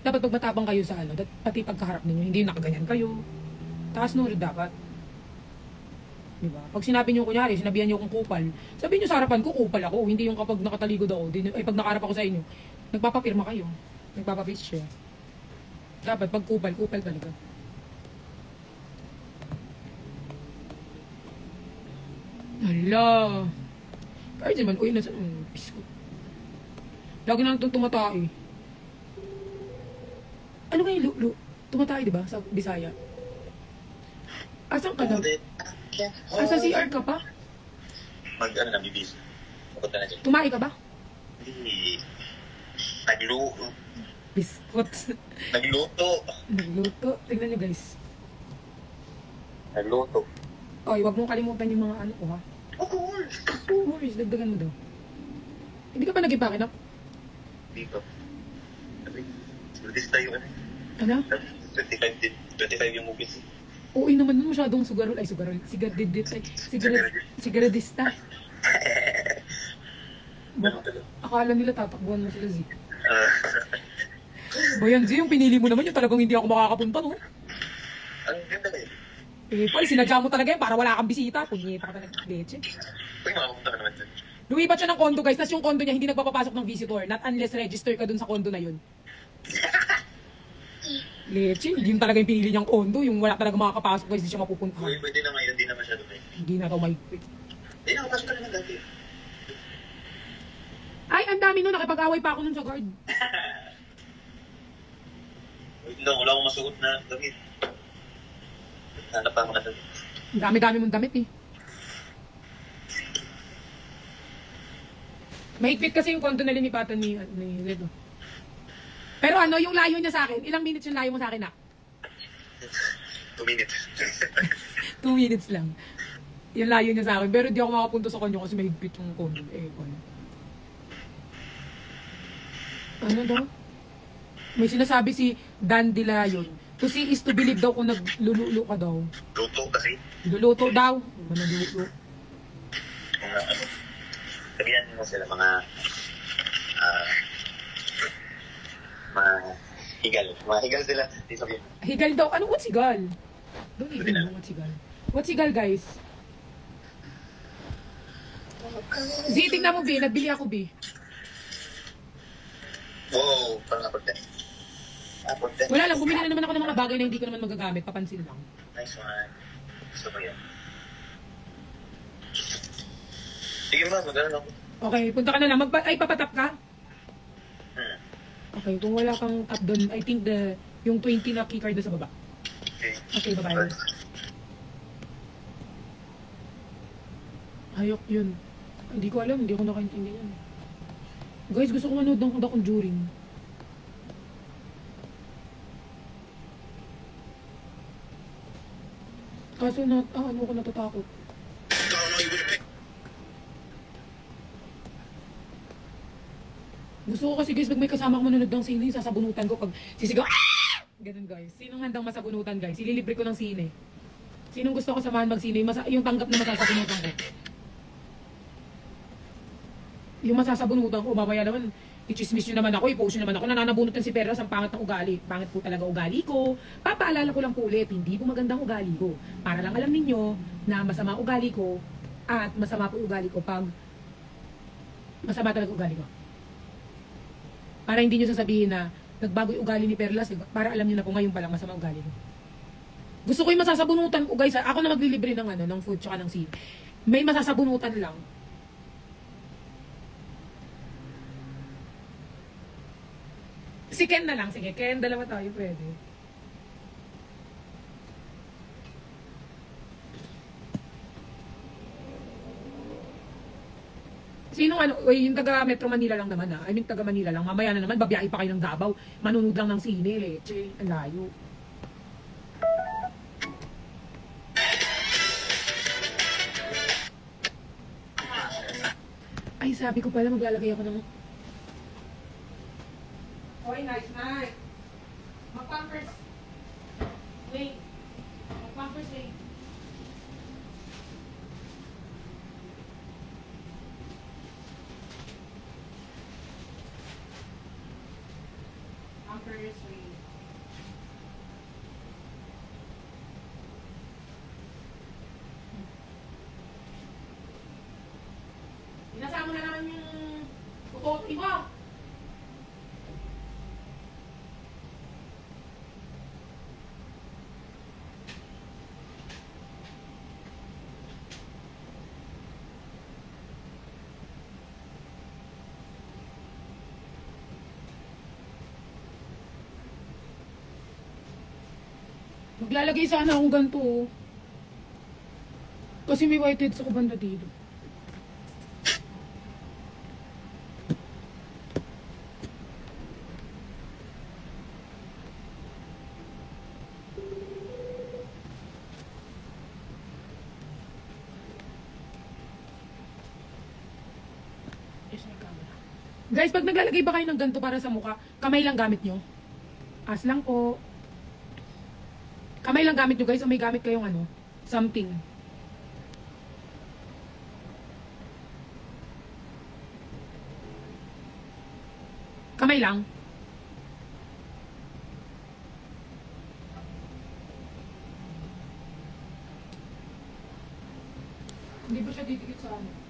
Dapat pag matapang kayo sa ano, pati pagkaharap ninyo, hindi nakaganyan kayo. Taas nurod dapat. Diba? Pag sinabi nyo, kunyari, sinabihan nyo kung kupal, sabihin nyo sa harapan ko, kupal ako. Hindi yung kapag nakataligod ako, ay pag nakaharap ako sa inyo, nagpapapirma kayo. Nagpapafish share. Dapat pag kupal, kupal talaga. Hala. Kahit naman, uy, nasa, biskot. Lagi na lang itong tumatay. Ano nga yung tumatay, diba? Sa Bisaya. Asan ka na? Asa CR ka pa? Ano na, bibis. Pupunta na dyan. Tumae ka ba? Hindi. Nagluto. Biskot. Nagluto. Nagluto. Tignan nyo guys. Nagluto. Oy, wag mong kalimutan yung mga ano ko ha. Of course. Boris, dagdagan mo daw. Hindi ka pa naging pakinap? Dito. This tayo ano? Ano? 25 yung movies. Uy naman nun masyadong sugarol. Ay, sugarol. Sigaradista. Akala nila tatakbuhan mo sila, Z. Bayan, Z, yung pinili mo naman yung talagang hindi ako makakapunta, no? Ang ganda na yun. Eh, pal, sinadya mo talaga yun para wala kang bisita. Punyeta ka talaga, leche. Uy, makapunta ka naman dyan. Lumipat siya ng kondo, guys. Tapos yung kondo niya, hindi nagpapapasok ng visitor. Not unless register ka dun sa kondo na yun. Leche, hindi yun talaga yung pinili niyang kondo. Yung wala talaga makakapasok, guys. Hindi siya mapupuntahan. Uy, pwede na ngayon. Hindi na masyado eh. Hindi na daw mahigpit. Hindi, nakapasok ka naman dati. Ay, ang dami nun. Nakipag-away pa ako nun sa guard. Wait lang, wala akong masuot na damit. Hanap pa ako na damit. Ang dami-dami mong damit eh. Mahigpit kasi yung kondo na linipatan ni Redo. Pero ano, yung layo niya sa akin, ilang minutes yung layo mo sa akin, nak? 2 minutes. 2 minutes lang. Yung layo niya sa akin. Pero di ako makapunta sa kanya kasi mahigpit yung kondo. Ano daw? May sinasabi si Dan De Leon. To see is to believe daw kung naglululo ka daw. Luto kasi. Luluto daw. Manuluto. Mga ano. Sabihan mo sila mga higal. Mga higal sila. Di sabihin. Higal daw. Ano? What's higal? Don't even know what's higal. What's higal, guys? Z, tingnan mo, B. Nagbili ako, B. Wow, parang aporte. Aporte. Wala lang. Bumili na naman ako ng mga bagay na hindi ko naman magagamit. Papansin lang. Nice one. Gusto ko yan. Sige ma, mag-ano lang. Okay, punta ka na lang. Ay, papatap ka? Hmm. Okay, kung wala kang tap doon, I think yung 20 na keycard na sa baba. Okay. Okay, bye-bye. Hayok yun. Hindi ko alam, hindi ko nakaintindihan. Guys, gusto ko manood ng The Conjuring. Kaso ano ko natatakot. Gusto ko kasi guys, pag may kasama ko manonood ng sine, sasabunutan ko pag sisigaw, ah! Ganun guys. Sinong handang masabunutan guys? Ililibre ko ng sine. Sinong gusto ko samahan mag-sine? Yung tanggap na masasabunutan ko. Yung masasabunutan ko, mamaya naman, i-chismis nyo naman ako, i-post nyo naman ako, nananabunutan si Perlas ang pangit ng ugali. Pangit po talaga ugali ko. Papaalala ko lang po ulit, hindi po magandang ugali ko. Para lang alam ninyo na masama ugali ko at masama po ugali ko pag masama talaga ugali ko. Para hindi nyo sasabihin na nagbago yung ugali ni Perlas, para alam nyo na po ngayon pa lang masama ugali ko. Gusto ko yung masasabunutan ko guys, ako na maglilibre ng ng food tsaka ng seed. May masasabunutan lang. Si Ken na lang. Sige, Ken, dalawa tayo. Pwede. Sinong ano? Uy, yung taga Metro Manila lang naman I mean, taga Manila lang. Mamaya na naman, babiyahe pa kayo ng Davao. Manunod lang ng sine, leche. Ang layo. Ay, sabi ko pala, maglalagay ako ng... Oy, nice. Mag-pampers. Wait. Mag-pampers, wait. Pampers, wait. Inasama na naman yung putotoy mo. Maglalagay sana akong ganito, oh. Kasi may whiteheads ako banda dito. Yes, may camera. Guys, pag naglalagay ba kayo ng ganito para sa mukha, kamay lang gamit nyo? As lang po. Kamay lang gamit nyo guys o may gamit kayong ano, something. Kamay lang. Hindi ba siya didikit sa ano?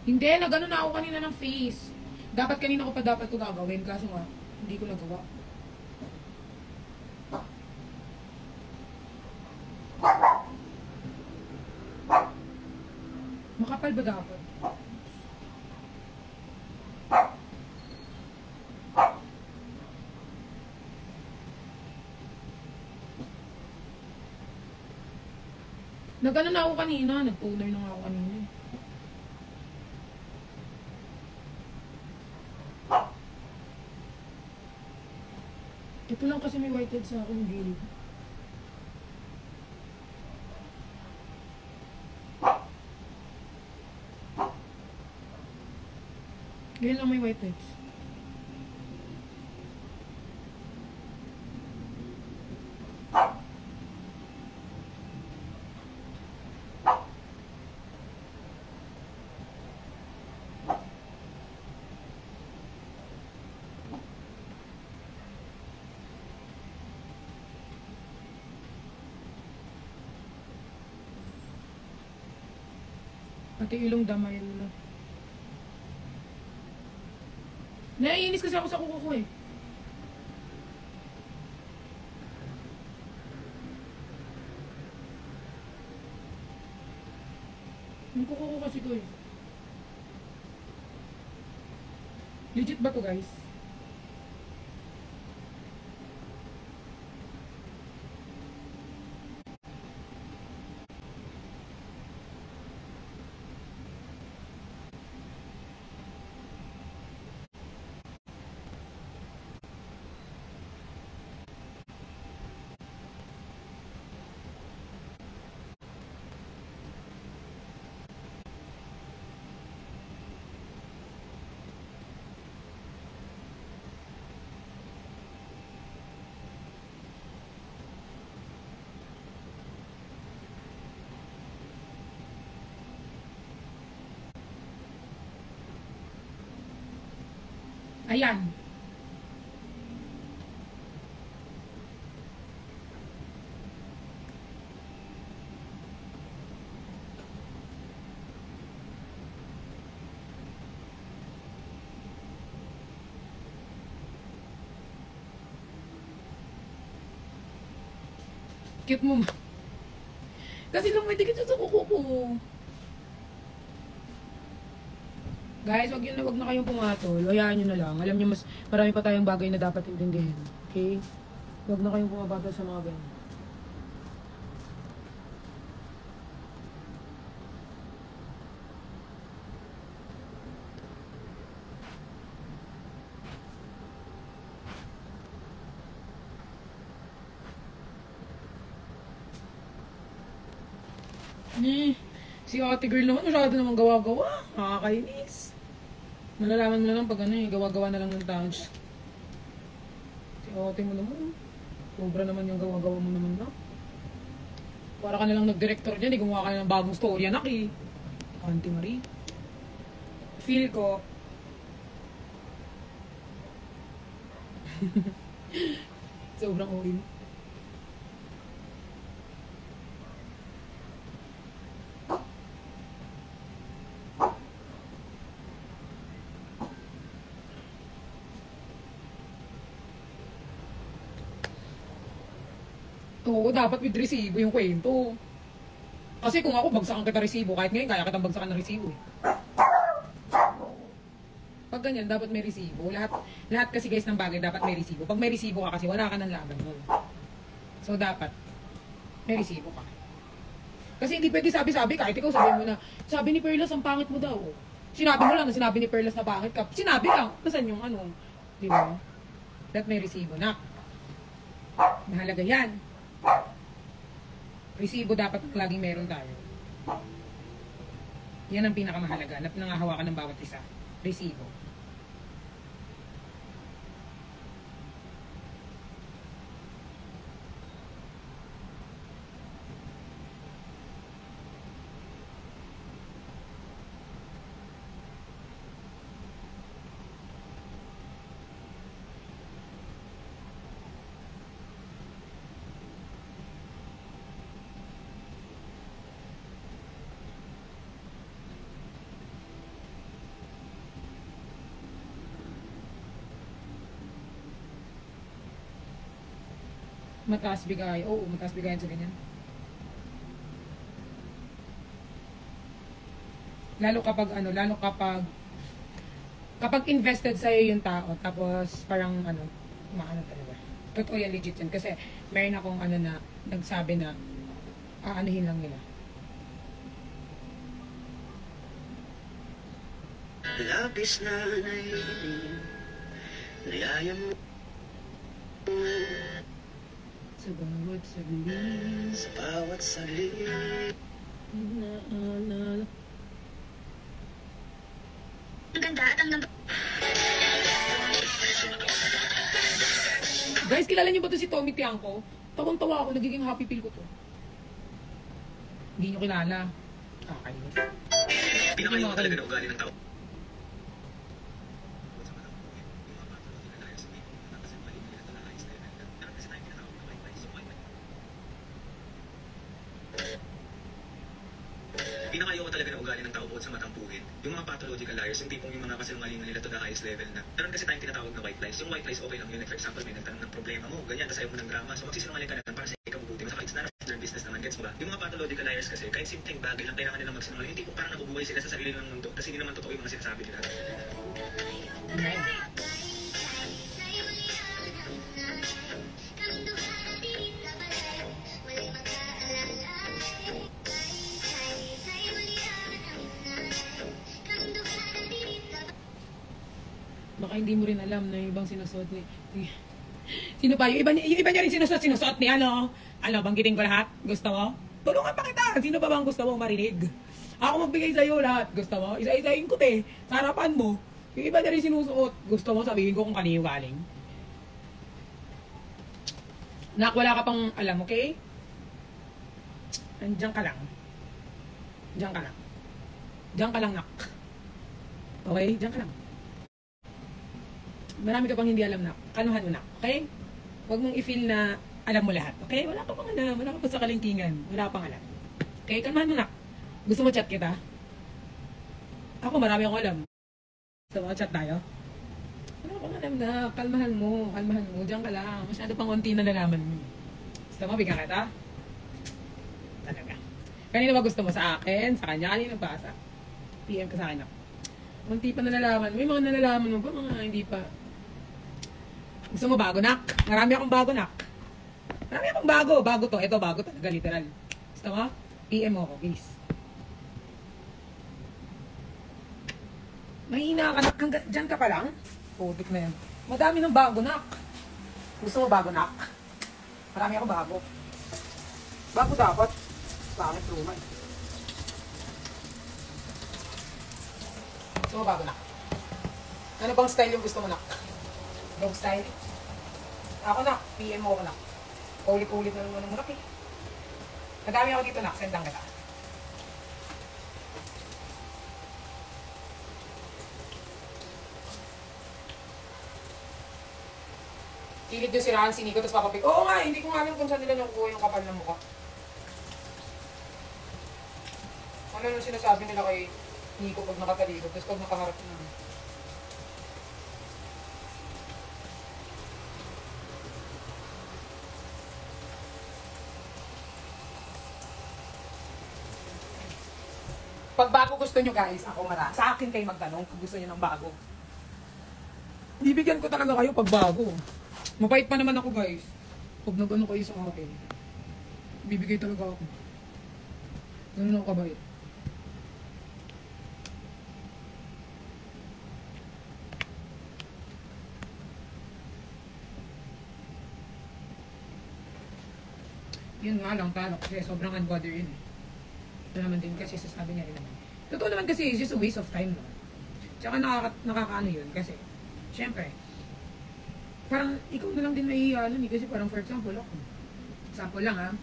Hindi, nagano na ako kanina ng face. Dapat kanina ko pa dapat ito gagawin, kaso nga, hindi ko nagawa. Makapal ba dapat? Nagano na ako kanina, nag-toner na nga ako kanina. Ito lang kasi may whitehead sa akin gilid. Ganyan lang may whiteheads. Pati ilong damay na. Naiinis kasi ako sa kuko ko eh. Yung kuko ko kasi guys. Legit ba to guys? Ayan. Cute mo. Kasi lang may dikit sa kuko ko. Guys, wag na kayong pumatol. Hayaan nyo na lang. Alam nyo, mas marami pa tayong bagay na dapat intindihin. Okay? Wag na kayong pumabatol sa mga ganyan. Si ate girl naman, masyado naman gawa-gawa. Nakakainis. Malalaman mo na lang pag ano eh, gawa-gawa na lang ng tao. Si ate mo naman. Sobra naman yung gawa-gawa mo naman na. Para ka na lang nag-director dyan, gumawa ka na ng bagong story, anak eh. Auntie Marie. Feel ko. Sobrang oil. Oo, dapat with resibo yung kwento. Kasi kung ako, bagsakan kita resibo. Kahit ngayon, kaya kitang bagsakan ng resibo eh. Pag ganyan, dapat may resibo. Lahat kasi guys ng bagay, dapat may resibo. Pag may resibo ka kasi, wala ka ng laban nun. So, dapat may resibo ka. Kasi hindi pwede sabi-sabi, kahit ikaw sabihin mo na, sabi ni Perlas, ang pangit mo daw. Sinabi mo lang na sinabi ni Perlas na pangit ka. Sinabi lang, nasan yung ano? Di ba? Dapat may resibo na. Mahalaga yan. Resibo dapat laging meron tayo. Yan ang pinakamahalaga. Na pinangahawakan ng bawat isa. Resibo. Mataas bigay. Oo, mataas bigayan sa ganyan. Lalo kapag invested sa'yo yung tao, tapos parang maano talaga. Totoo yan, legit yan. Kasi meron akong na nagsabi na aanuhin lang nila. Labis na naiinig, niyaya mo Sa bawat saglit, sa bawat saglit. naalala. Ang ganda at ang Guys, kilala niyo ba to si Tommy Tiangco? Tawang-tawa ako, nagiging happy feel ko to. Hindi niyo kilala. Kakainis. pinakaiba talaga na ugali ng tao. Pinakayaw talaga ng ugali ng tao bukod sa matampuhin. Yung mga pathological liars, yung tipong yung mga kasinungalingan nila to the highest level na. Meron kasi tayong tinatawag na white lies. Yung white lies okay lang yun. Like for example, may nagtanong ng problema mo, ganyan, tapos ayaw mo ng drama. So magsisinungaling ka naman para sa ikabubuti mo. Saka it's none of their business naman, gets mo ba? Yung mga pathological liars kasi, kahit simpleng bagay lang kailangan nilang magsinungaling. Yung tipong parang nabubuhay sila sa sarili ng mundo, kasi hindi naman totoo yung mga sinasabi nila. Baka hindi mo rin alam na yung ibang sinusuot ni... Sino pa? Yung iba niya rin sinusuot ni banggitin ko lahat? Gusto mo? Tulungan pa kita! Sino pa bang gusto mo marinig? Ako magbigay sa'yo lahat. Gusto mo? Isa-isahin ko sa harapan mo. Yung iba niya rin sinusuot. Gusto mo sabihin ko kung kanino galing? Nak, wala ka pang alam, okay? Andiyan ka lang. Diyan ka lang. Diyan ka lang, nak. Okay? Diyan ka lang. Marami ka pang hindi alam, nak. Kanuhan mo, nak. Okay? Huwag mong i-feel na alam mo lahat. Okay? Wala ka pang alam. Wala ka pa sa kalingkingan. Wala ka pang alam. Okay? Kanuhan mo, nak. Gusto mo chat kita? Ako, marami akong alam. Gusto mo chat tayo? Wala ka pang alam, nak. Kalmahan mo. Kalmahan mo. Diyan ka lang. Masyado pang konti na nalaman mo. Gusto mo, bigyan kita? Talaga. Kanina ba gusto mo? Sa akin? Sa kanya? Kanina ba? PM ka sa akin, nak. Konti pa nalalaman. May mga nalalaman mo ba? Mga hindi pa. Gusto mo bago, nak? Marami akong bago, nak. Marami akong bago. Bago to. Ito, bago talaga, literal. Gusto mo? PM mo ako, please. Mahina ka, nak. Diyan ka pa lang? Putik na yan. Madami ng bago, nak. Gusto mo bago, nak? Marami akong bago. Bago dapat. Bakit luman? Gusto mo bago, nak? Ano bang style yung gusto mo, nak? Dog style? Ako, nak. PM mo ako, nak. Paulit-ulit na naman mo, nak, eh. Madami ako dito, nak. Send lang kita. Kilit yung sirahan si Nico, tapos papapik. Oo nga, hindi ko nga alam kung saan nila nakukuha yung kapal ng mukha. Ano yung sinasabi nila kay Nico pag nakatalikod, tapos pag nakaharap na. Pag bago gusto nyo guys, ako sa akin kayo magtanong kung gusto nyo ng bago. Bibigyan ko talaga kayo pag bago. Mabait pa naman ako guys. Pag nag-ano kayo sa akin, bibigay talaga ako. Ganun ako kabait. Yun nga lang talo kasi sobrang unbother yun eh. Ito naman din kasi sasabi niya rin naman. Totoo naman kasi it's just a waste of time no. Tsaka nakakaano yun kasi syempre parang ikaw na lang din maiiyalan eh. Kasi parang for example ako. Example lang ha.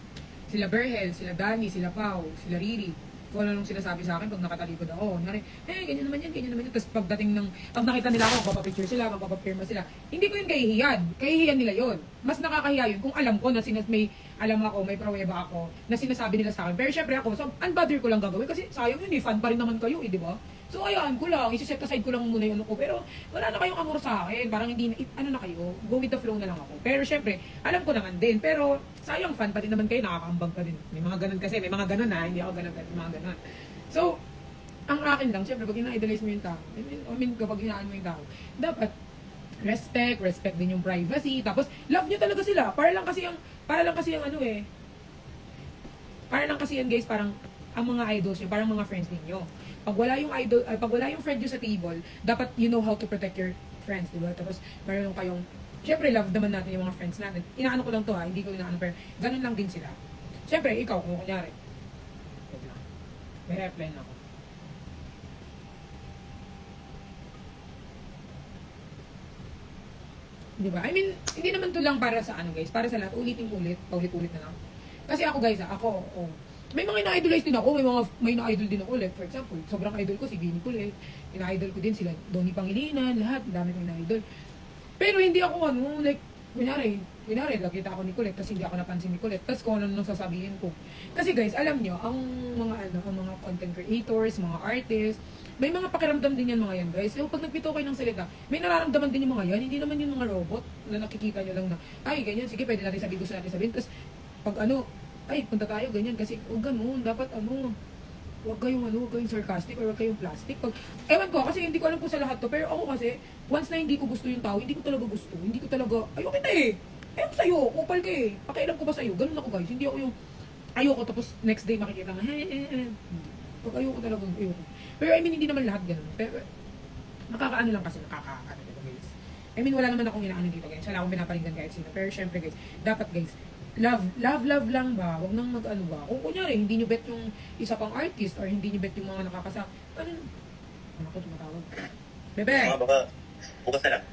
Sila Berhel, sila Danny, sila Pau, sila Riri. Kung ano nung sinasabi sa akin pag nakatalikod ako. Nari, ganyan naman yan, ganyan naman yan. Tapos pagdating ng, pag nakita nila ako, magpapapicture sila, magpapapirma sila. Hindi ko yun kahihiyan. Kahihiyan nila yun. Mas nakakahiya yun kung alam ko na may pruweba ako na sinasabi nila sa akin. Pero syempre ako, so unbother ko lang gagawin kasi sayang yun eh, fan pa rin naman kayo eh, di ba? So ayaan ko lang, isi-set aside ko lang muna yung ano ko. Pero wala na kayong amor sa akin, parang hindi, ano na kayo, go with the flow na lang ako. Pero syempre, alam ko naman din, pero sayang fan pa rin naman kayo, nakakaambag ka din. May mga ganun kasi, may mga ganun ha, hindi ako ganun, may mga ganun. So, ang akin lang, syempre, pag ina-idolize mo yung tao, I mean, kapag hinaan mo yung tao, dapat, respect din yung privacy, tapos, love nyo talaga sila, para lang kasi yan guys, parang, ang mga idols nyo, parang mga friends ninyo. Pag wala yung friend nyo sa table, dapat you know how to protect your friends, diba? Tapos, meron kayong, syempre, love naman natin yung mga friends natin. Inaano ko lang to ha, hindi ko inaano, pero ganun lang din sila. Syempre, ikaw, kung kunyari, may reply na ako. Diba? I mean, hindi naman to lang para sa ano guys, para sa lahat, paulit-ulit na lang. Kasi ako guys, may mga ina-idolize din ako, may na-idol din ako, like for example, sobrang idol ko si Vinny Kulit, ina-idol ko din sila, Donnie Pangilinan, lahat, dami kong ina-idol. Pero hindi ako like, kunyari, nakita ako ni Kulit, tapos hindi ako napansin ni Kulit, tapos kung ano nang sasabihin ko. Kasi guys, alam nyo, ang mga content creators, mga artists, may mga pakiramdam din yan mga yan guys. So pag nagpito kayo ng salita, may nararamdaman din yung mga yan, hindi naman yung mga robot na nakikita nyo lang na, ay ganyan, sige pwede natin sabihin, gusto natin sabihin, tapos pag ay punta tayo ganyan, kasi huwag ganun, dapat huwag kayong sarcastic or huwag kayong plastic. Ewan ko, kasi hindi ko alam po sa lahat to, pero ako kasi, once na hindi ko gusto yung tao, hindi ko talaga gusto, ayoko kita eh. Ayoko sa'yo, kupal ka eh. Pakialam ko ba sa'yo? Ganun ako guys, hindi ako yung, ayoko tapos next day makikita nga, pag ayoko talaga, ayoko. Pero I mean, hindi naman lahat ganun. Pero, nakakaano lang kasi, nakakaano dito guys. I mean, wala naman akong inaano dito guys. Wala akong pinaparinggan kahit sino. Pero syempre guys, dapat guys, love lang ba? Huwag nang mag-ano ba? Kung kunyari, hindi nyo bet yung isa pang artist or hindi nyo bet yung mga nakakasama. Ano ko tumatawag? Bebe! Baka, bukas na lang.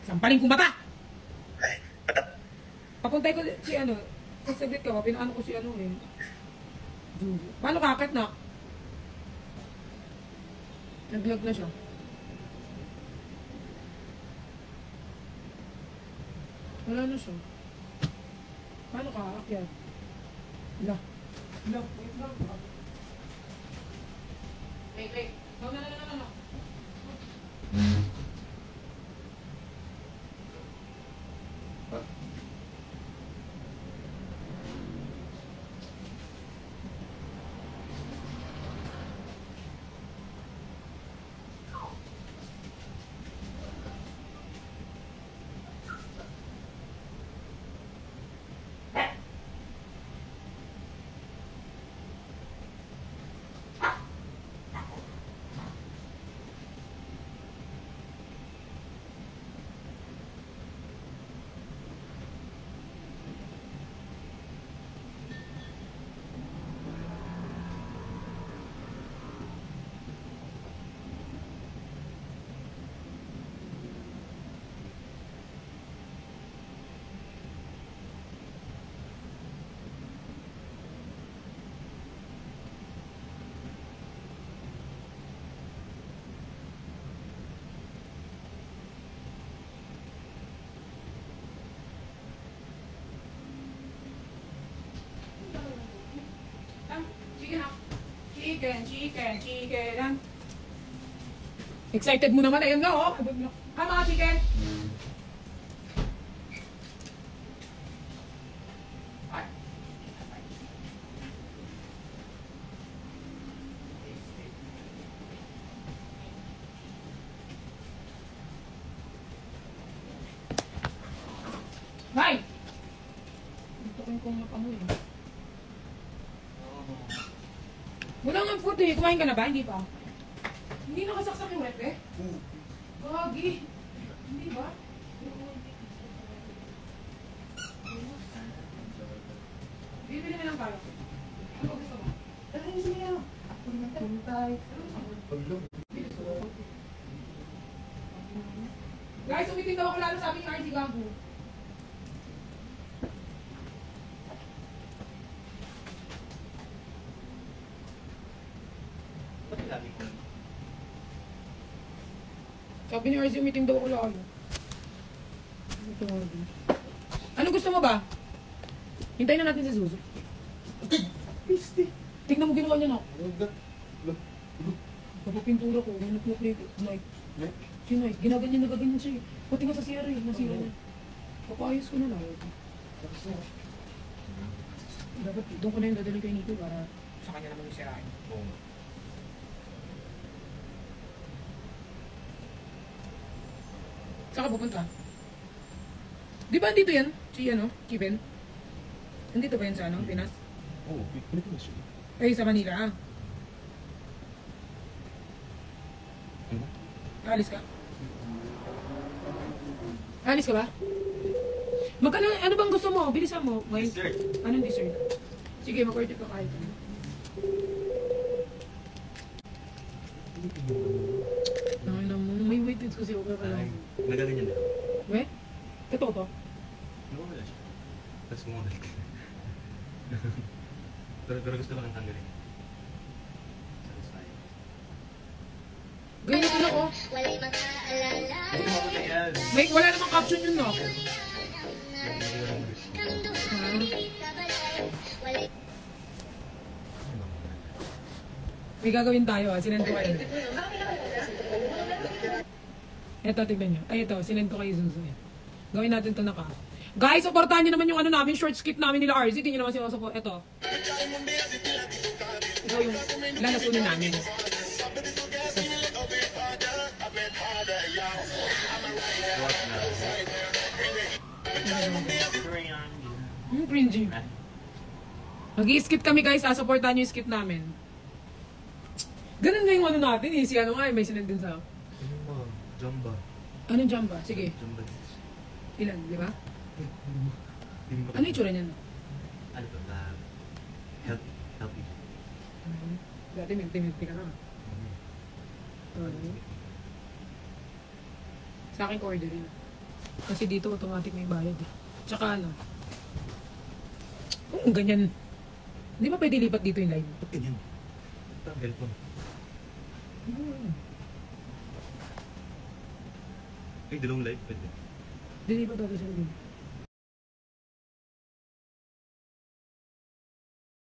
Sampaling kong mata! Ay, patap. Papuntay ko si sasaglit ka ba? Pinaano ko si eh. Paano kakit na? Nag-log na siya. Wala na siya. Paano ka aakyat? Wait lang. Wait. No. chicken, chicken, chicken. Excited mo naman, ayun nga oh. Ha mga chicken? Ay. Hay! Dito ko yung mapangulo. Wala nga food eh. Kumain ka na ba? Hindi pa. Hindi nakasaksak yung rep eh. Gagi. Hindi ba? Bibili na lang tayo. Ano gusto mo? Dahil siya. Guys, umitin daw ako lalo sa aming RC Gago. Ba't lagi ko? Sabi ni RC, umitin daw ako lalo. Ano gusto mo ba? Hintayin na natin si Suzu. Piste. Tignan mo ginawa niya na. Rugat. Kapapintura ko, may nagpuplay ko. Night. Si Night, ginaganyan na gaganyan siya eh. Pati nga sa CR eh, nasira niya. Papaayos ko na lang. Dapat doon ko na yung dadalhin kay Nico para sa kanya naman yung sirain. Oo. Saan ka pupunta? Di ba andito yan? Si ano? Kiben? Andito ba yan sa ano? Pinas? Oo, Pilipinas yun. Ay, sa Manila ah. Ano? Alis ka? Alis ka ba? Magkano, ano bang gusto mo? Bilisan mo. Ngayon, Dessert. anong dessert? Sige, mag-order ka kahit ano. Ay, naman. May weightage kasi okay ka lang. Nagaganyan na. We? Totoo to? Nawawala siya. Tapos kumabalik. pero gusto ko kang tanggalin. Satisfying. Ganyan ako. Ay, tumama na yan. May, wala namang caption yun, no? Nagaganyan gusto. May gagawin tayo ah. Sinend ko kayo. Eto, tignan nyo. Ay, ito. Sinend ko kayo Zuzu. Gawin natin to na ka. Guys, supportahan nyo naman yung ano namin, short skit namin nila RZ. Hindi nyo naman sinusupport. Ito. Ito yung lalasunin namin. Cringy. Mag-i-skit kami guys, supportahan nyo yung skit namin. Ganun nga yung ano natin eh. Si ano nga, may sinend din sa... Ano ba? Jamba. Anong jamba? Sige. Jamba. Ilan, di ba? Hindi mo Ano yung tsura niyan? Ano ba? Healthy. Dati minti ka na. Sa akin order yun. Kasi dito automatic may bayad eh. Tsaka ano? Kung ganyan. Di ba pwede lipat dito yung live? Ba't ganyan? Ito ang cellphone. Ay, dalawang live pwede. Di lipat dito sa live.